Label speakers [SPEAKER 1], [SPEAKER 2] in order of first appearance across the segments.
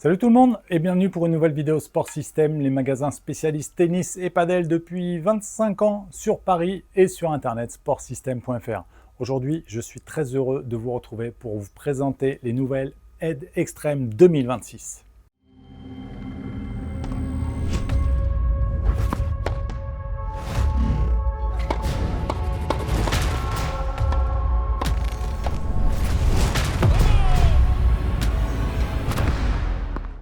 [SPEAKER 1] Salut tout le monde et bienvenue pour une nouvelle vidéo Sport System, les magasins spécialistes tennis et padel depuis 25 ans sur Paris et sur internet sportsystem.fr. Aujourd'hui, je suis très heureux de vous retrouver pour vous présenter les nouvelles Edge Extreme 2026.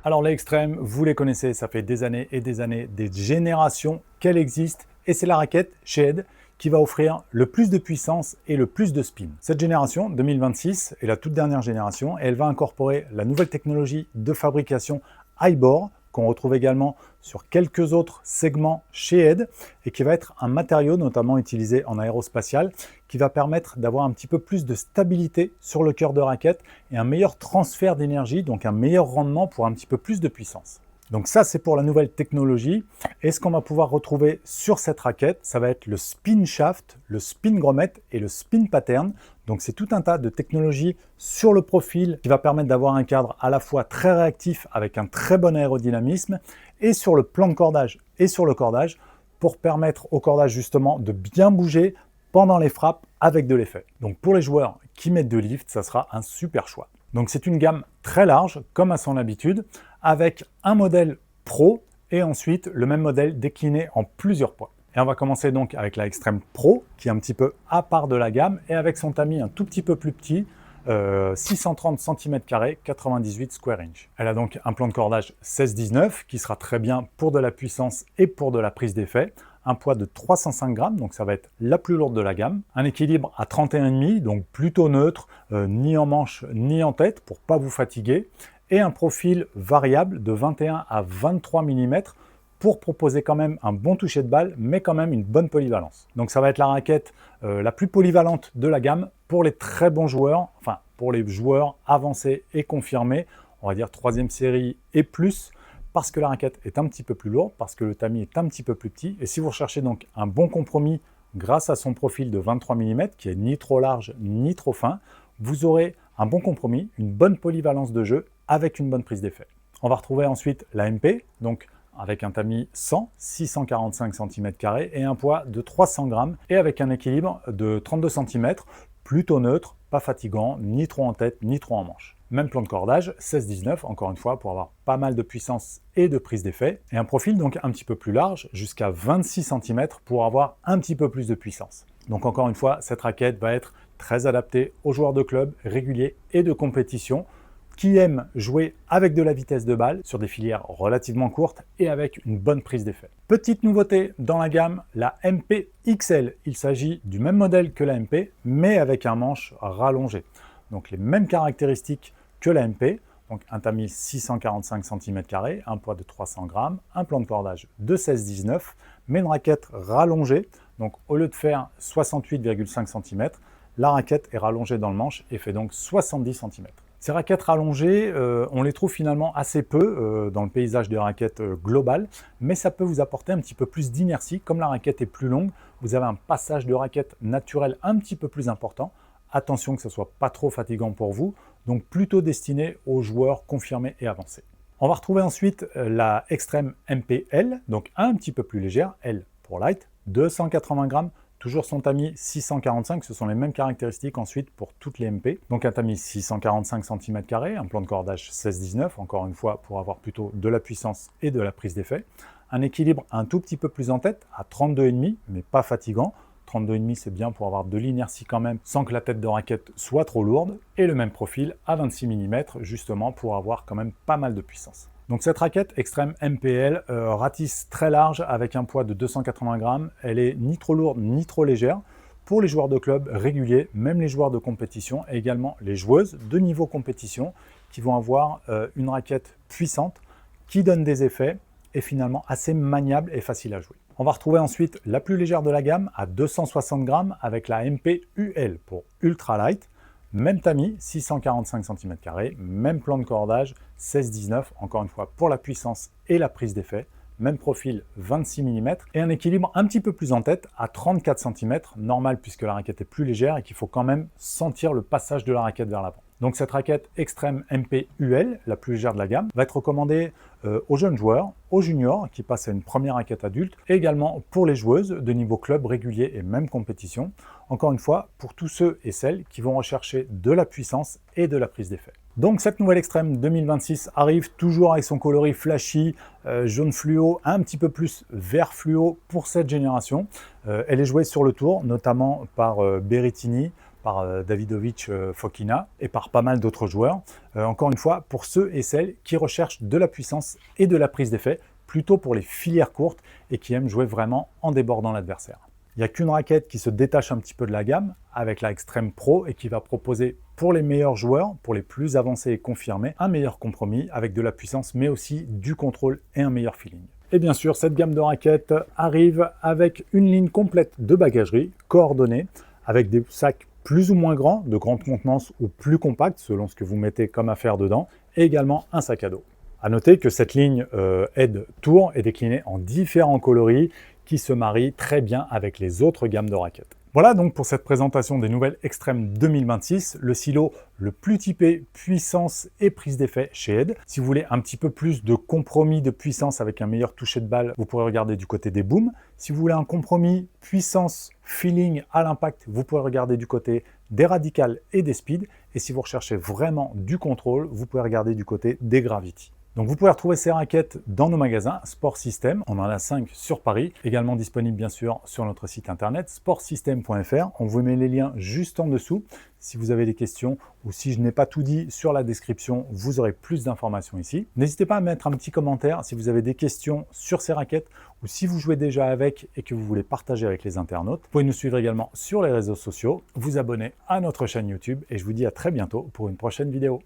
[SPEAKER 1] Alors les Extreme, vous les connaissez, ça fait des années et des années, des générations qu'elle existe et c'est la raquette chez Edge qui va offrir le plus de puissance et le plus de spin. Cette génération 2026 est la toute dernière génération et elle va incorporer la nouvelle technologie de fabrication iBore qu'on retrouve également sur quelques autres segments chez Edge et qui va être un matériau notamment utilisé en aérospatial qui va permettre d'avoir un petit peu plus de stabilité sur le cœur de raquette et un meilleur transfert d'énergie, donc un meilleur rendement pour un petit peu plus de puissance. Donc ça, c'est pour la nouvelle technologie. Et ce qu'on va pouvoir retrouver sur cette raquette, ça va être le spin shaft, le spin grommet et le spin pattern. Donc c'est tout un tas de technologies sur le profil qui va permettre d'avoir un cadre à la fois très réactif avec un très bon aérodynamisme et sur le plan de cordage et sur le cordage pour permettre au cordage justement de bien bouger pendant les frappes avec de l'effet. Donc pour les joueurs qui mettent de lift, ça sera un super choix. Donc c'est une gamme très large, comme à son habitude, avec un modèle Pro et ensuite le même modèle décliné en plusieurs poids. Et on va commencer donc avec la Extreme Pro, qui est un petit peu à part de la gamme, et avec son tamis un tout petit peu plus petit, 630 cm², 98 square inch. Elle a donc un plan de cordage 16-19, qui sera très bien pour de la puissance et pour de la prise d'effet. Un poids de 305 grammes, donc ça va être la plus lourde de la gamme. Un équilibre à 31,5, donc plutôt neutre, ni en manche ni en tête, pour pas vous fatiguer. Et un profil variable de 21 à 23 mm pour proposer quand même un bon toucher de balle, mais quand même une bonne polyvalence. Donc ça va être la raquette la plus polyvalente de la gamme pour les très bons joueurs, enfin pour les joueurs avancés et confirmés, on va dire 3e série et plus, parce que la raquette est un petit peu plus lourde, parce que le tamis est un petit peu plus petit. Et si vous recherchez donc un bon compromis grâce à son profil de 23 mm, qui est ni trop large ni trop fin, vous aurez un bon compromis, une bonne polyvalence de jeu avec une bonne prise d'effet. On va retrouver ensuite la MP, donc avec un tamis 100, 645 cm² et un poids de 300 grammes et avec un équilibre de 32 cm, plutôt neutre, pas fatigant, ni trop en tête, ni trop en manche. Même plan de cordage, 16-19, encore une fois, pour avoir pas mal de puissance et de prise d'effet. Et un profil donc un petit peu plus large, jusqu'à 26 cm, pour avoir un petit peu plus de puissance. Donc encore une fois, cette raquette va être très adaptée aux joueurs de club, réguliers et de compétition, qui aiment jouer avec de la vitesse de balle sur des filières relativement courtes et avec une bonne prise d'effet. Petite nouveauté dans la gamme, la MP XL. Il s'agit du même modèle que la MP, mais avec un manche rallongé. Donc les mêmes caractéristiques que la MP, donc un tamis 645 cm², un poids de 300 grammes, un plan de cordage de 16-19, mais une raquette rallongée. Donc au lieu de faire 68,5 cm, la raquette est rallongée dans le manche et fait donc 70 cm. Ces raquettes rallongées, on les trouve finalement assez peu dans le paysage des raquettes globales, mais ça peut vous apporter un petit peu plus d'inertie. Comme la raquette est plus longue, vous avez un passage de raquette naturel un petit peu plus important. Attention que ce ne soit pas trop fatigant pour vous, donc plutôt destiné aux joueurs confirmés et avancés. On va retrouver ensuite la Extreme MPL, donc un petit peu plus légère, L pour light, 280 grammes, toujours son tamis 645, ce sont les mêmes caractéristiques ensuite pour toutes les MP. Donc un tamis 645 cm², un plan de cordage 16-19, encore une fois pour avoir plutôt de la puissance et de la prise d'effet. Un équilibre un tout petit peu plus en tête, à 32,5, mais pas fatigant. 32,5 c'est bien pour avoir de l'inertie quand même, sans que la tête de raquette soit trop lourde. Et le même profil à 26 mm, justement pour avoir quand même pas mal de puissance. Donc cette raquette Extreme MPL ratisse très large avec un poids de 280 grammes. Elle est ni trop lourde ni trop légère pour les joueurs de club réguliers, même les joueurs de compétition et également les joueuses de niveau compétition qui vont avoir une raquette puissante qui donne des effets et finalement assez maniable et facile à jouer. On va retrouver ensuite la plus légère de la gamme à 260 grammes avec la MP UL pour Ultra Light. Même tamis, 645 cm², même plan de cordage, 16-19, encore une fois pour la puissance et la prise d'effet. Même profil, 26 mm, et un équilibre un petit peu plus en tête, à 34 cm, normal puisque la raquette est plus légère et qu'il faut quand même sentir le passage de la raquette vers l'avant. Donc cette raquette Extreme MP UL, la plus légère de la gamme, va être recommandée aux jeunes joueurs, aux juniors qui passent à une première raquette adulte, et également pour les joueuses de niveau club régulier et même compétition. Encore une fois, pour tous ceux et celles qui vont rechercher de la puissance et de la prise d'effet. Donc cette nouvelle Extreme 2026 arrive toujours avec son coloris flashy, jaune fluo, un petit peu plus vert fluo pour cette génération. Elle est jouée sur le tour, notamment par Berrettini, par Davidovich Fokina et par pas mal d'autres joueurs. Encore une fois, pour ceux et celles qui recherchent de la puissance et de la prise d'effet, plutôt pour les filières courtes et qui aiment jouer vraiment en débordant l'adversaire. Il n'y a qu'une raquette qui se détache un petit peu de la gamme avec la Extreme Pro et qui va proposer pour les meilleurs joueurs, pour les plus avancés et confirmés, un meilleur compromis avec de la puissance mais aussi du contrôle et un meilleur feeling. Et bien sûr, cette gamme de raquettes arrive avec une ligne complète de bagagerie coordonnée avec des sacs plus ou moins grands, de grande contenance ou plus compacts selon ce que vous mettez comme affaire dedans, et également un sac à dos. A noter que cette ligne Head Tour est déclinée en différents coloris qui se marient très bien avec les autres gammes de raquettes. Voilà donc pour cette présentation des nouvelles Extreme 2026, le silo le plus typé puissance et prise d'effet chez Head. Si vous voulez un petit peu plus de compromis de puissance avec un meilleur toucher de balle, vous pourrez regarder du côté des booms. Si vous voulez un compromis puissance, feeling à l'impact, vous pourrez regarder du côté des radicals et des speed. Et si vous recherchez vraiment du contrôle, vous pouvez regarder du côté des gravity. Donc vous pouvez retrouver ces raquettes dans nos magasins Sport System, on en a 5 sur Paris, également disponibles bien sûr sur notre site internet sportsystem.fr. On vous met les liens juste en dessous. Si vous avez des questions ou si je n'ai pas tout dit sur la description, vous aurez plus d'informations ici. N'hésitez pas à mettre un petit commentaire si vous avez des questions sur ces raquettes ou si vous jouez déjà avec et que vous voulez partager avec les internautes. Vous pouvez nous suivre également sur les réseaux sociaux, vous abonner à notre chaîne YouTube et je vous dis à très bientôt pour une prochaine vidéo.